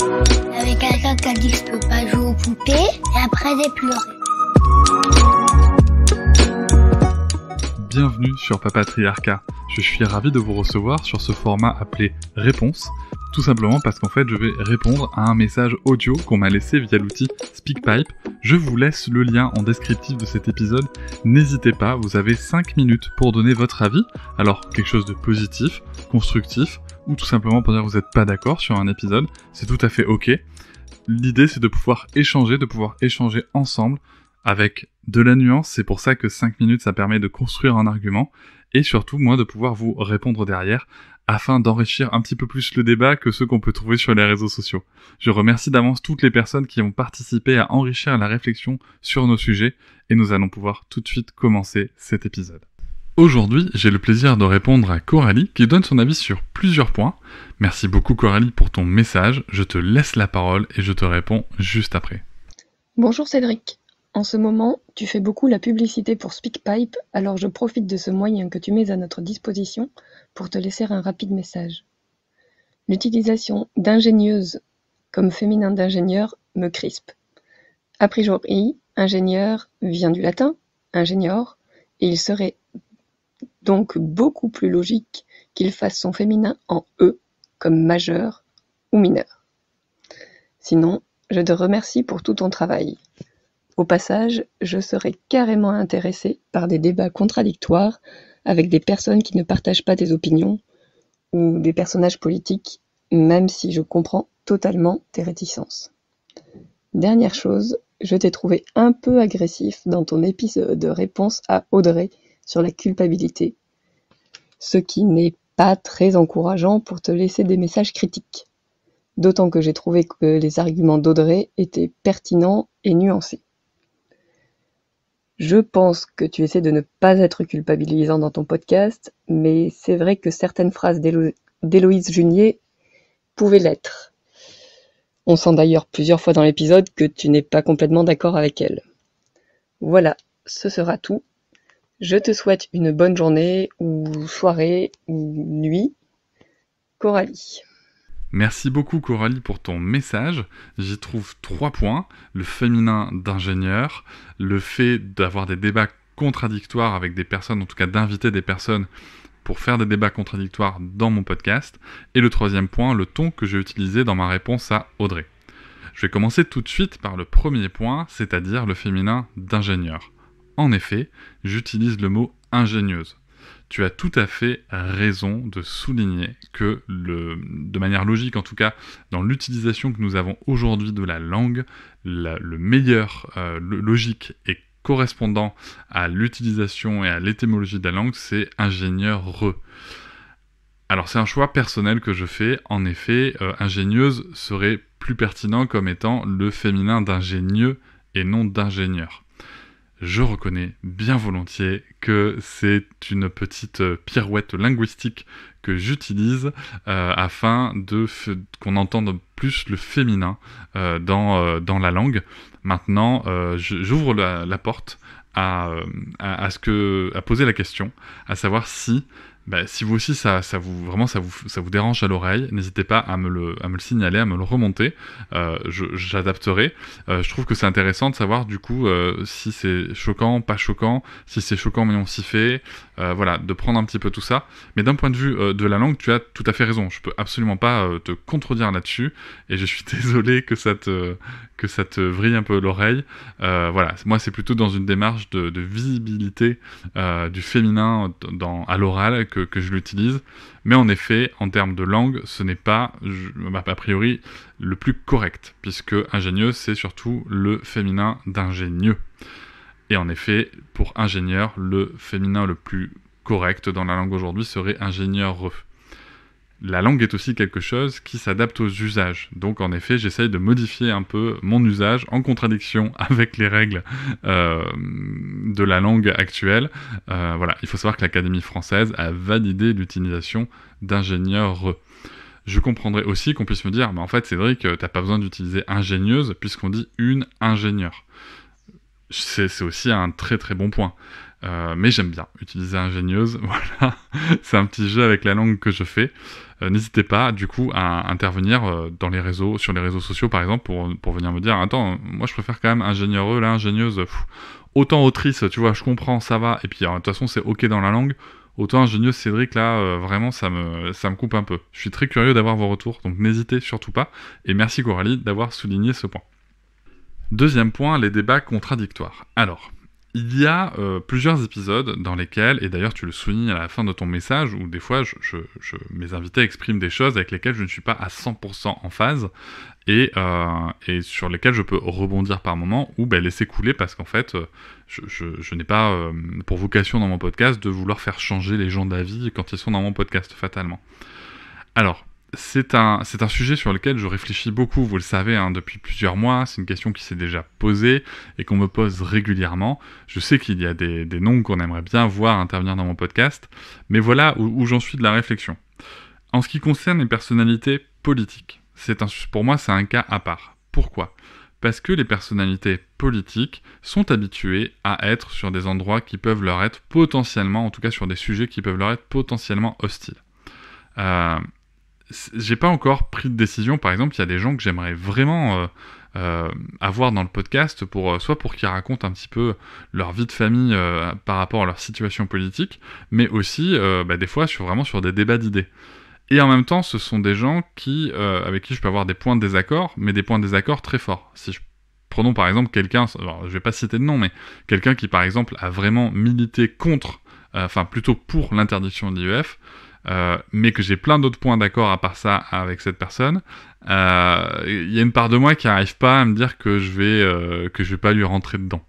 Il y avait quelqu'un qui a dit que je peux pas jouer aux poupées, et après j'ai pleuré. Bienvenue sur Papatriarcat. Je suis ravi de vous recevoir sur ce format appelé Réponse, tout simplement parce qu'en fait je vais répondre à un message audio qu'on m'a laissé via l'outil SpeakPipe. Je vous laisse le lien en descriptif de cet épisode. N'hésitez pas, vous avez 5 minutes pour donner votre avis. Alors quelque chose de positif, constructif, ou tout simplement pour dire que vous n'êtes pas d'accord sur un épisode, c'est tout à fait ok. L'idée c'est de pouvoir échanger ensemble avec de la nuance, c'est pour ça que 5 minutes ça permet de construire un argument, et surtout moi de pouvoir vous répondre derrière, afin d'enrichir un petit peu plus le débat que ceux qu'on peut trouver sur les réseaux sociaux. Je remercie d'avance toutes les personnes qui ont participé à enrichir la réflexion sur nos sujets, et nous allons pouvoir tout de suite commencer cet épisode. Aujourd'hui, j'ai le plaisir de répondre à Coralie qui donne son avis sur plusieurs points. Merci beaucoup Coralie pour ton message, je te laisse la parole et je te réponds juste après. Bonjour Cédric. En ce moment, tu fais beaucoup la publicité pour SpeakPipe, alors je profite de ce moyen que tu mets à notre disposition pour te laisser un rapide message. L'utilisation d'ingénieuse comme féminin d'ingénieur me crispe. A priori, ingénieur vient du latin, ingénieur, et il serait donc beaucoup plus logique qu'il fasse son féminin en E, comme majeur ou mineur. Sinon, je te remercie pour tout ton travail. Au passage, je serais carrément intéressée par des débats contradictoires avec des personnes qui ne partagent pas tes opinions ou des personnages politiques, même si je comprends totalement tes réticences. Dernière chose, je t'ai trouvé un peu agressif dans ton épisode de réponse à Audrey sur la culpabilité, ce qui n'est pas très encourageant pour te laisser des messages critiques. D'autant que j'ai trouvé que les arguments d'Audrey étaient pertinents et nuancés. Je pense que tu essaies de ne pas être culpabilisant dans ton podcast, mais c'est vrai que certaines phrases d'Héloïse Junier pouvaient l'être. On sent d'ailleurs plusieurs fois dans l'épisode que tu n'es pas complètement d'accord avec elle. Voilà, ce sera tout. Je te souhaite une bonne journée, ou soirée, ou nuit. Coralie. Merci beaucoup Coralie pour ton message. J'y trouve 3 points. Le féminin d'ingénieur, le fait d'avoir des débats contradictoires avec des personnes, en tout cas d'inviter des personnes pour faire des débats contradictoires dans mon podcast. Et le 3e point, le ton que j'ai utilisé dans ma réponse à Audrey. Je vais commencer tout de suite par le premier point, c'est-à-dire le féminin d'ingénieur. En effet, j'utilise le mot ingénieuse. Tu as tout à fait raison de souligner que, de manière logique en tout cas, dans l'utilisation que nous avons aujourd'hui de la langue, le meilleur logique et correspondant à l'utilisation et à l'étymologie de la langue, c'est ingénieur-re. Alors c'est un choix personnel que je fais, en effet, ingénieuse serait plus pertinent comme étant le féminin d'ingénieux et non d'ingénieur. Je reconnais bien volontiers que c'est une petite pirouette linguistique que j'utilise afin qu'on entende plus le féminin dans la langue. Maintenant, j'ouvre la porte à poser la question, à savoir si vous aussi ça vous dérange à l'oreille, n'hésitez pas à me le signaler, à me le remonter. J'adapterai. Je trouve que c'est intéressant de savoir du coup si c'est choquant, pas choquant, si c'est choquant mais on s'y fait. Voilà, de prendre un petit peu tout ça. Mais d'un point de vue de la langue, tu as tout à fait raison. Je peux absolument pas te contredire là-dessus, et je suis désolé que ça te vrille un peu l'oreille. Voilà, moi c'est plutôt dans une démarche de visibilité du féminin à l'oral que je l'utilise. Mais en effet, en termes de langue, ce n'est pas, a priori, le plus correct, puisque ingénieuse, c'est surtout le féminin d'ingénieux. Et en effet, pour ingénieur, le féminin le plus correct dans la langue aujourd'hui serait ingénieur-re. La langue est aussi quelque chose qui s'adapte aux usages. Donc en effet, j'essaye de modifier un peu mon usage en contradiction avec les règles de la langue actuelle. Voilà, il faut savoir que l'Académie française a validé l'utilisation d'ingénieur-re. Je comprendrais aussi qu'on puisse me dire, mais en fait Cédric, t'as pas besoin d'utiliser ingénieuse puisqu'on dit une ingénieure. C'est aussi un très très bon point. Mais j'aime bien utiliser ingénieuse, voilà. C'est un petit jeu avec la langue que je fais. n'hésitez pas du coup à intervenir sur les réseaux sociaux par exemple pour venir me dire attends, moi je préfère quand même ingénieureux, là ingénieuse, autant autrice, tu vois, je comprends, ça va, et puis de toute façon c'est ok dans la langue, autant ingénieuse Cédric là, vraiment ça me coupe un peu. Je suis très curieux d'avoir vos retours, donc n'hésitez surtout pas, et merci Coralie d'avoir souligné ce point. Deuxième point, les débats contradictoires. Alors, il y a plusieurs épisodes dans lesquels, et d'ailleurs tu le soulignes à la fin de ton message, où des fois mes invités expriment des choses avec lesquelles je ne suis pas à 100% en phase, et sur lesquelles je peux rebondir par moment, ou laisser couler, parce qu'en fait, je n'ai pas pour vocation dans mon podcast de vouloir faire changer les gens d'avis quand ils sont dans mon podcast, fatalement. Alors, c'est un sujet sur lequel je réfléchis beaucoup, vous le savez, depuis plusieurs mois. C'est une question qui s'est déjà posée et qu'on me pose régulièrement. Je sais qu'il y a des noms qu'on aimerait bien voir intervenir dans mon podcast, mais voilà où j'en suis de la réflexion. En ce qui concerne les personnalités politiques, pour moi c'est un cas à part. Pourquoi ? Parce que les personnalités politiques sont habituées à être sur des endroits qui peuvent leur être potentiellement, en tout cas sur des sujets qui peuvent leur être potentiellement hostiles. J'ai pas encore pris de décision. Par exemple, il y a des gens que j'aimerais vraiment avoir dans le podcast soit pour qu'ils racontent un petit peu leur vie de famille par rapport à leur situation politique, mais aussi des fois sur des débats d'idées. Et en même temps, ce sont des gens avec qui je peux avoir des points de désaccord, mais des points de désaccord très forts. Prenons par exemple quelqu'un, alors je vais pas citer de nom, mais quelqu'un qui par exemple a vraiment milité plutôt pour l'interdiction de l'IEF, mais que j'ai plein d'autres points d'accord à part ça avec cette personne, il y a une part de moi qui n'arrive pas à me dire que je vais pas lui rentrer dedans,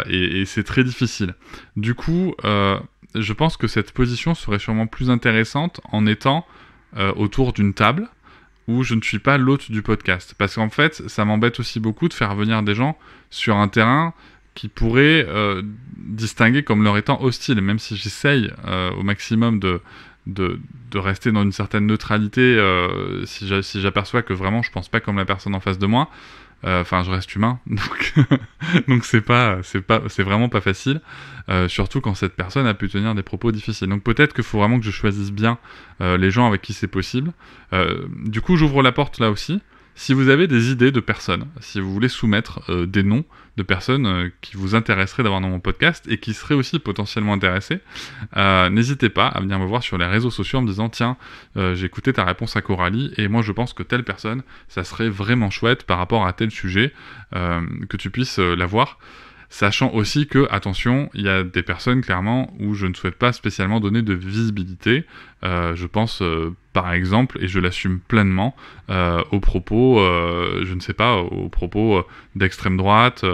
et c'est très difficile. Du coup, je pense que cette position serait sûrement plus intéressante en étant autour d'une table où je ne suis pas l'hôte du podcast, parce qu'en fait ça m'embête aussi beaucoup de faire venir des gens sur un terrain qui pourraient distinguer comme leur étant hostile, même si j'essaye au maximum de rester dans une certaine neutralité, si j'aperçois que vraiment je pense pas comme la personne en face de moi, je reste humain, donc c'est vraiment pas facile, surtout quand cette personne a pu tenir des propos difficiles. Donc peut-être qu'il faut vraiment que je choisisse bien les gens avec qui c'est possible. Du coup, j'ouvre la porte là aussi. Si vous avez des idées de personnes, si vous voulez soumettre des noms de personnes qui vous intéresseraient d'avoir dans mon podcast et qui seraient aussi potentiellement intéressées, n'hésitez pas à venir me voir sur les réseaux sociaux en me disant « Tiens, j'ai écouté ta réponse à Coralie et moi je pense que telle personne, ça serait vraiment chouette par rapport à tel sujet, que tu puisses la voir ». Sachant aussi que, attention, il y a des personnes clairement où je ne souhaite pas spécialement donner de visibilité. Je pense par exemple, et je l'assume pleinement, aux propos, aux propos d'extrême droite,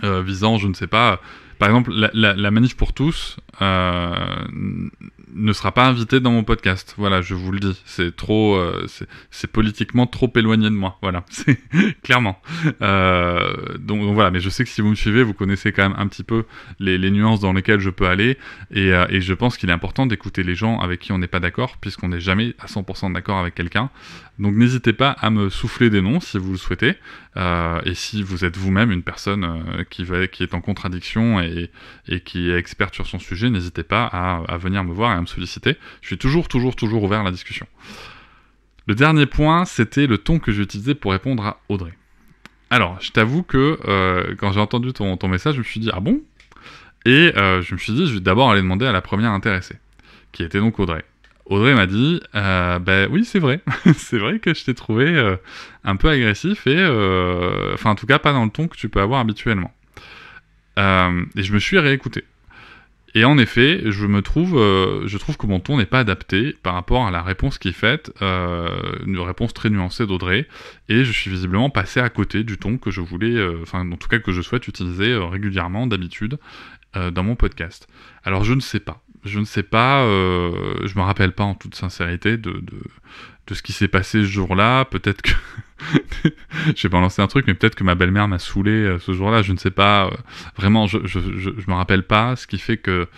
visant, je ne sais pas, par exemple, la Manif pour tous ne sera pas invitée dans mon podcast. Voilà, je vous le dis. C'est trop, c'est politiquement trop éloigné de moi. Voilà, c'est clairement. Donc voilà, mais je sais que si vous me suivez, vous connaissez quand même un petit peu les nuances dans lesquelles je peux aller, et je pense qu'il est important d'écouter les gens avec qui on n'est pas d'accord, puisqu'on n'est jamais à 100% d'accord avec quelqu'un. Donc n'hésitez pas à me souffler des noms si vous le souhaitez, et si vous êtes vous-même une personne qui est en contradiction et qui est experte sur son sujet, n'hésitez pas à venir me voir et à me solliciter. Je suis toujours ouvert à la discussion. Le dernier point, c'était le ton que j'ai utilisé pour répondre à Audrey. Alors, je t'avoue que quand j'ai entendu ton message, je me suis dit « Ah bon ?» Et je me suis dit « Je vais d'abord aller demander à la première intéressée, qui était donc Audrey. » Audrey m'a dit oui, c'est vrai. C'est vrai que je t'ai trouvé un peu agressif et en tout cas pas dans le ton que tu peux avoir habituellement. Et je me suis réécouté. Et en effet, je trouve que mon ton n'est pas adapté par rapport à la réponse qui est faite, une réponse très nuancée d'Audrey, et je suis visiblement passé à côté du ton que je voulais, en tout cas que je souhaite utiliser régulièrement, d'habitude, dans mon podcast. Alors je ne sais pas, je me rappelle pas en toute sincérité de ce qui s'est passé ce jour-là. Peut-être que je vais pas lancer un truc, mais peut-être que ma belle-mère m'a saoulé ce jour-là, je ne sais pas, vraiment je me rappelle pas, ce qui fait que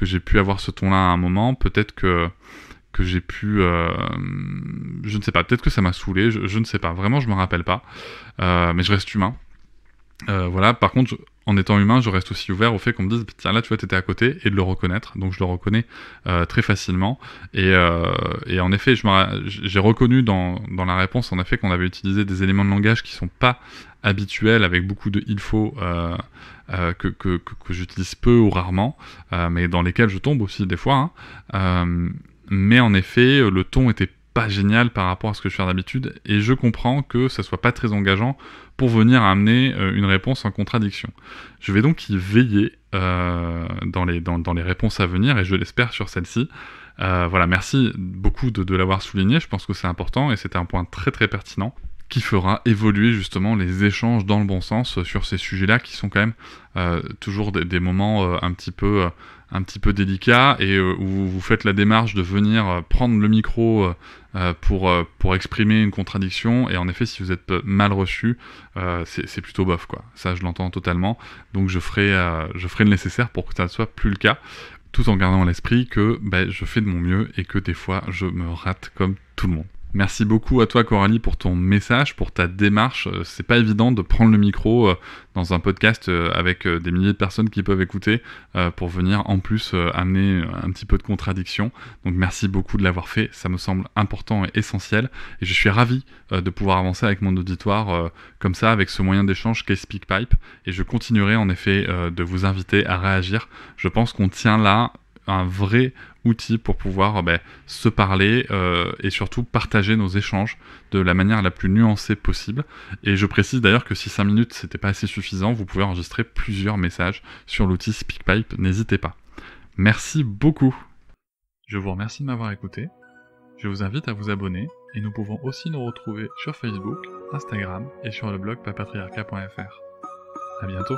j'ai pu avoir ce ton-là à un moment. Peut-être que j'ai pu je ne sais pas, peut-être que ça m'a saoulé, je ne sais pas, vraiment je me rappelle pas, mais je reste humain. Voilà, par contre, en étant humain, je reste aussi ouvert au fait qu'on me dise tiens là tu vois t'étais à côté, et de le reconnaître. Donc je le reconnais très facilement. Et en effet, j'ai reconnu dans la réponse en effet qu'on avait utilisé des éléments de langage qui sont pas habituels, avec beaucoup de il faut que j'utilise peu ou rarement, mais dans lesquels je tombe aussi des fois. Mais en effet, le ton était pas génial par rapport à ce que je fais d'habitude, et je comprends que ça soit pas très engageant pour venir amener une réponse en contradiction. Je vais donc y veiller dans les réponses à venir, et je l'espère sur celle-ci. Voilà, merci beaucoup de l'avoir souligné, je pense que c'est important, et c'était un point très très pertinent qui fera évoluer justement les échanges dans le bon sens sur ces sujets-là, qui sont quand même toujours des moments un petit peu délicats, et où vous faites la démarche de venir prendre le micro pour exprimer une contradiction, et en effet si vous êtes mal reçu, c'est plutôt bof quoi. Ça je l'entends totalement, donc je ferai le nécessaire pour que ça ne soit plus le cas, tout en gardant à l'esprit que je fais de mon mieux et que des fois je me rate comme tout le monde. Merci beaucoup à toi Coralie pour ton message, pour ta démarche. C'est pas évident de prendre le micro dans un podcast avec des milliers de personnes qui peuvent écouter pour venir en plus amener un petit peu de contradiction. Donc merci beaucoup de l'avoir fait, ça me semble important et essentiel. Et je suis ravi de pouvoir avancer avec mon auditoire comme ça, avec ce moyen d'échange qu'est SpeakPipe. Et je continuerai en effet de vous inviter à réagir. Je pense qu'on tient là un vrai outil pour pouvoir se parler et surtout partager nos échanges de la manière la plus nuancée possible. Et je précise d'ailleurs que si 5 minutes c'était pas assez suffisant, vous pouvez enregistrer plusieurs messages sur l'outil SpeakPipe, n'hésitez pas. Merci beaucoup. Je vous remercie de m'avoir écouté. Je vous invite à vous abonner, et nous pouvons aussi nous retrouver sur Facebook, Instagram et sur le blog papatriarca.fr. À bientôt.